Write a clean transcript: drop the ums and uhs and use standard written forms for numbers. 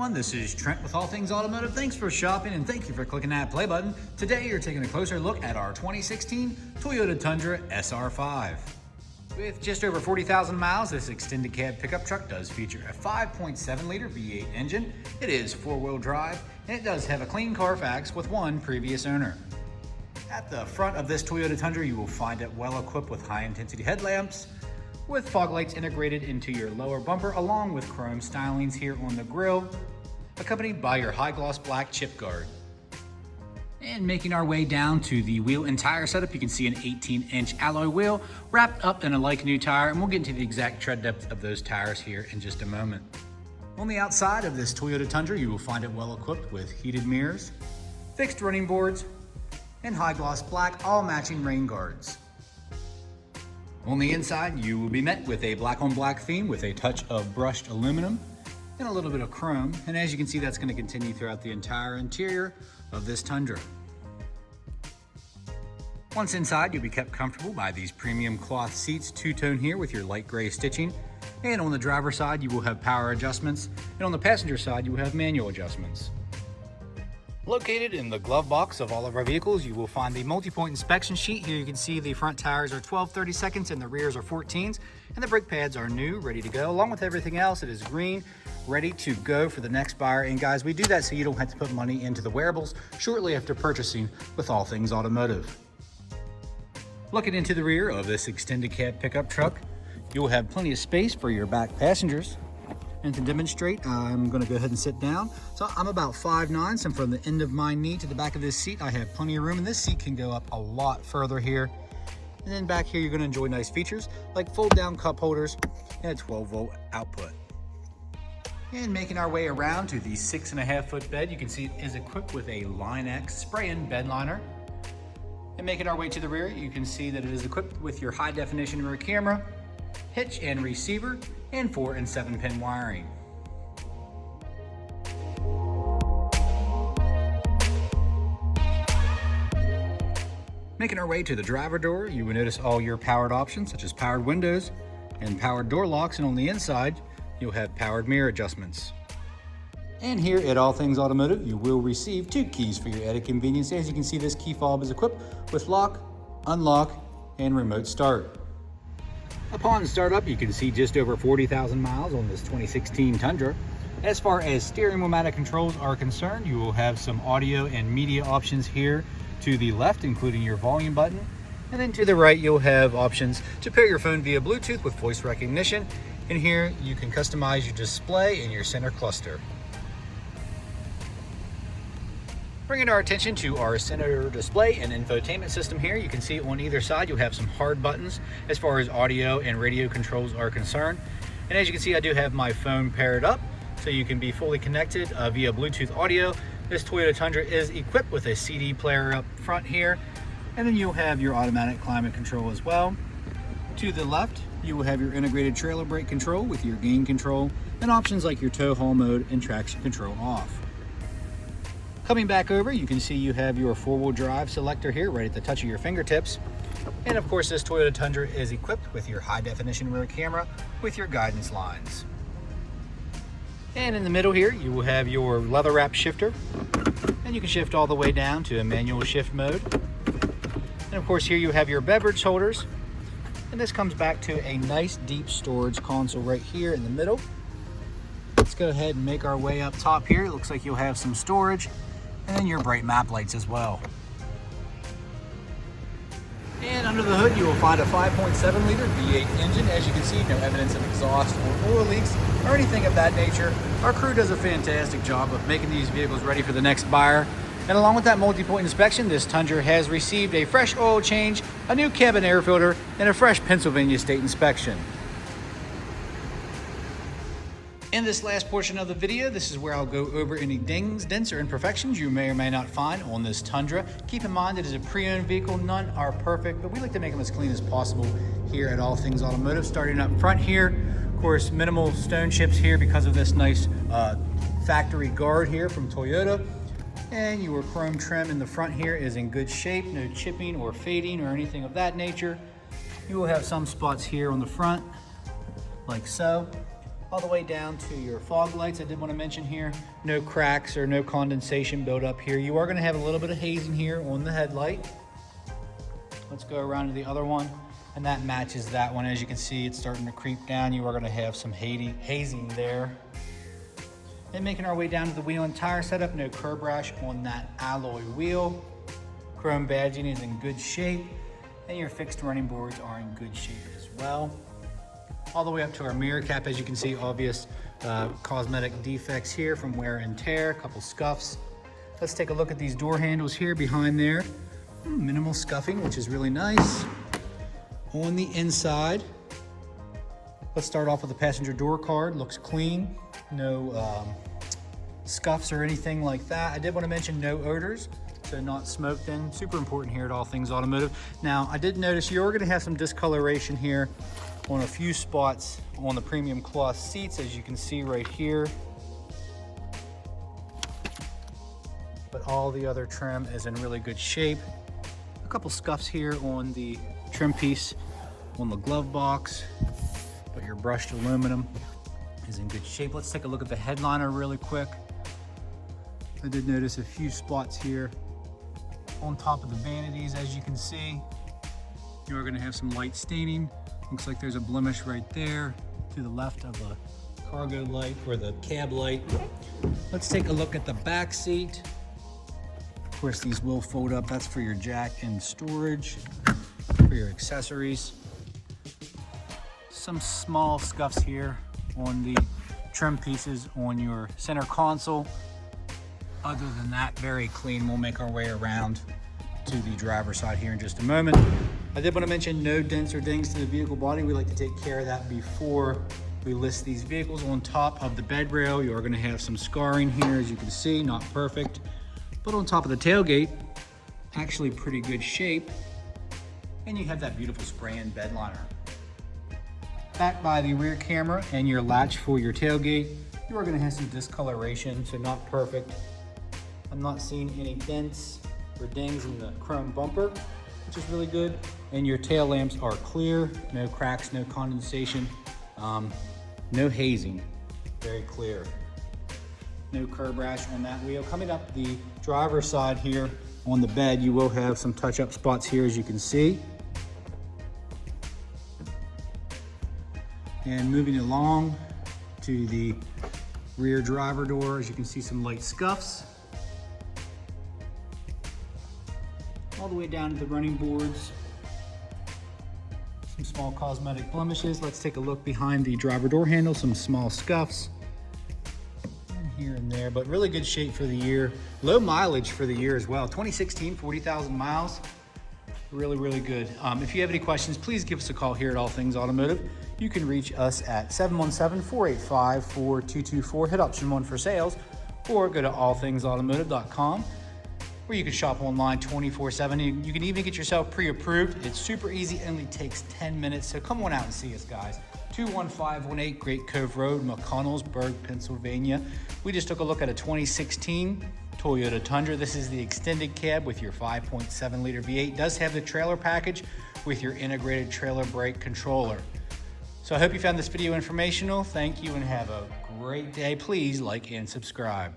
everyone, this is Trent with All Things Automotive. Thanks for shopping and thank you for clicking that play button. Today you're taking a closer look at our 2016 Toyota Tundra SR5. With just over 40,000 miles, this extended cab pickup truck does feature a 5.7 liter V8 engine. It is four-wheel drive and it does have a clean CARFAX with one previous owner. At the front of this Toyota Tundra, you will find it well equipped with high intensity headlamps, with fog lights integrated into your lower bumper along with chrome stylings here on the grille, accompanied by your high gloss black chip guard. And making our way down to the wheel and tire setup, you can see an 18-inch alloy wheel wrapped up in a like new tire, and we'll get into the exact tread depth of those tires here in just a moment. On the outside of this Toyota Tundra, you will find it well equipped with heated mirrors, fixed running boards, and high gloss black all matching rain guards. On the inside, you will be met with a black on black theme with a touch of brushed aluminum and a little bit of chrome. And as you can see, that's going to continue throughout the entire interior of this Tundra. Once inside, you'll be kept comfortable by these premium cloth seats, two-tone here with your light gray stitching. And on the driver's side, you will have power adjustments. And on the passenger side, you will have manual adjustments. Located in the glove box of all of our vehicles, you will find the multi-point inspection sheet. Here you can see the front tires are 12/32 and the rears are 14s, and the brake pads are new, ready to go. Along with everything else, it is green, ready to go for the next buyer. And guys, we do that so you don't have to put money into the wearables shortly after purchasing with All Things Automotive. Looking into the rear of this extended cab pickup truck, you will have plenty of space for your back passengers. And to demonstrate, I'm going to go ahead and sit down. So I'm about 5'9", so from the end of my knee to the back of this seat, I have plenty of room, and this seat can go up a lot further here. And then back here, you're going to enjoy nice features like fold-down cup holders and a 12-volt output. And making our way around to the 6.5-foot bed, you can see it is equipped with a Line X spray-in bedliner. And making our way to the rear, you can see that it is equipped with your high-definition rear camera, hitch and receiver, and 4- and 7-pin wiring. Making our way to the driver door, you will notice all your powered options such as powered windows and powered door locks, and on the inside you'll have powered mirror adjustments. And here at All Things Automotive, you will receive 2 keys for your added convenience. As you can see, this key fob is equipped with lock, unlock, and remote start. Upon startup, you can see just over 40,000 miles on this 2016 Tundra. As far as steering wheel-mounted controls are concerned, you will have some audio and media options here to the left, including your volume button. And then to the right, you'll have options to pair your phone via Bluetooth with voice recognition. And here, you can customize your display and your center cluster. Bringing our attention to our center display and infotainment system here, you can see on either side you'll have some hard buttons as far as audio and radio controls are concerned. And as you can see, I do have my phone paired up so you can be fully connected via Bluetooth audio. This Toyota Tundra is equipped with a CD player up front here, and then you'll have your automatic climate control as well. To the left, you will have your integrated trailer brake control with your gain control and options like your tow haul mode and traction control off. Coming back over, you can see you have your 4-wheel drive selector here right at the touch of your fingertips. And of course, this Toyota Tundra is equipped with your high-definition rear camera with your guidance lines. And in the middle here, you will have your leather-wrapped shifter, and you can shift all the way down to a manual shift mode. And of course, here you have your beverage holders, and this comes back to a nice deep storage console right here in the middle. Let's go ahead and make our way up top here. It looks like you'll have some storage, and then your bright map lights as well. And under the hood, you will find a 5.7 liter V8 engine. As you can see, no evidence of exhaust or oil leaks or anything of that nature. Our crew does a fantastic job of making these vehicles ready for the next buyer. And along with that multi-point inspection, this Tundra has received a fresh oil change, a new cabin air filter, and a fresh Pennsylvania state inspection. In this last portion of the video, this is where I'll go over any dings, dents, or imperfections you may or may not find on this Tundra. Keep in mind it is a pre-owned vehicle. None are perfect, but we like to make them as clean as possible here at All Things Automotive. Starting up front here, of course, minimal stone chips here because of this nice factory guard here from Toyota. And your chrome trim in the front here is in good shape, no chipping or fading or anything of that nature. You will have some spots here on the front, like so. all the way down to your fog lights. I did want to mention here, no cracks or no condensation build up here. You are going to have a little bit of hazing here on the headlight. Let's go around to the other one, and that matches that one. As you can see, it's starting to creep down. You are going to have some hazing there. And making our way down to the wheel and tire setup, no curb rash on that alloy wheel. Chrome badging is in good shape, and your fixed running boards are in good shape as well. All the way up to our mirror cap, as you can see, obvious cosmetic defects here from wear and tear, a couple scuffs. Let's take a look at these door handles here behind there. Minimal scuffing, which is really nice. On the inside, let's start off with the passenger door card. Looks clean, no scuffs or anything like that. I did want to mention no odors, so not smoked in. Super important here at All Things Automotive. Now, I did notice you're going to have some discoloration here on a few spots on the premium cloth seats, as you can see right here. But all the other trim is in really good shape. A couple scuffs here on the trim piece on the glove box, but your brushed aluminum is in good shape. Let's take a look at the headliner really quick. I did notice a few spots here on top of the vanities. As you can see, you are going to have some light staining. Looks like there's a blemish right there to the left of the cargo light or the cab light. Let's take a look at the back seat. Of course, these will fold up. That's for your jack and storage, for your accessories. Some small scuffs here on the trim pieces on your center console. Other than that, very clean. We'll make our way around to the driver's side here in just a moment. I did want to mention no dents or dings to the vehicle body. We like to take care of that before we list these vehicles. On top of the bed rail, you are going to have some scarring here, as you can see, not perfect. But on top of the tailgate, actually pretty good shape. And you have that beautiful spray-in bed liner. Back by the rear camera and your latch for your tailgate, you are going to have some discoloration, so not perfect. I'm not seeing any dents or dings in the chrome bumper, which is really good. And your tail lamps are clear, no cracks, no condensation, no hazing, very clear. No curb rash on that wheel. Coming up the driver's side here on the bed, you will have some touch-up spots here, as you can see. And moving along to the rear driver door, as you can see, some light scuffs. All the way down to the running boards. Some small cosmetic blemishes. Let's take a look behind the driver door handle, some small scuffs. Here and there, but really good shape for the year. Low mileage for the year as well. 2016, 40,000 miles. Really, really good. If you have any questions, please give us a call here at All Things Automotive. You can reach us at 717-485-4224. Hit option 1 for sales, or go to allthingsautomotive.com, where you can shop online 24/7. You can even get yourself pre-approved. It's super easy, only takes 10 minutes. So come on out and see us, guys. 21518 Great Cove Road, McConnellsburg, Pennsylvania. We just took a look at a 2016 Toyota Tundra. This is the extended cab with your 5.7 liter V8. It does have the trailer package with your integrated trailer brake controller. So I hope you found this video informational. Thank you and have a great day. Please like and subscribe.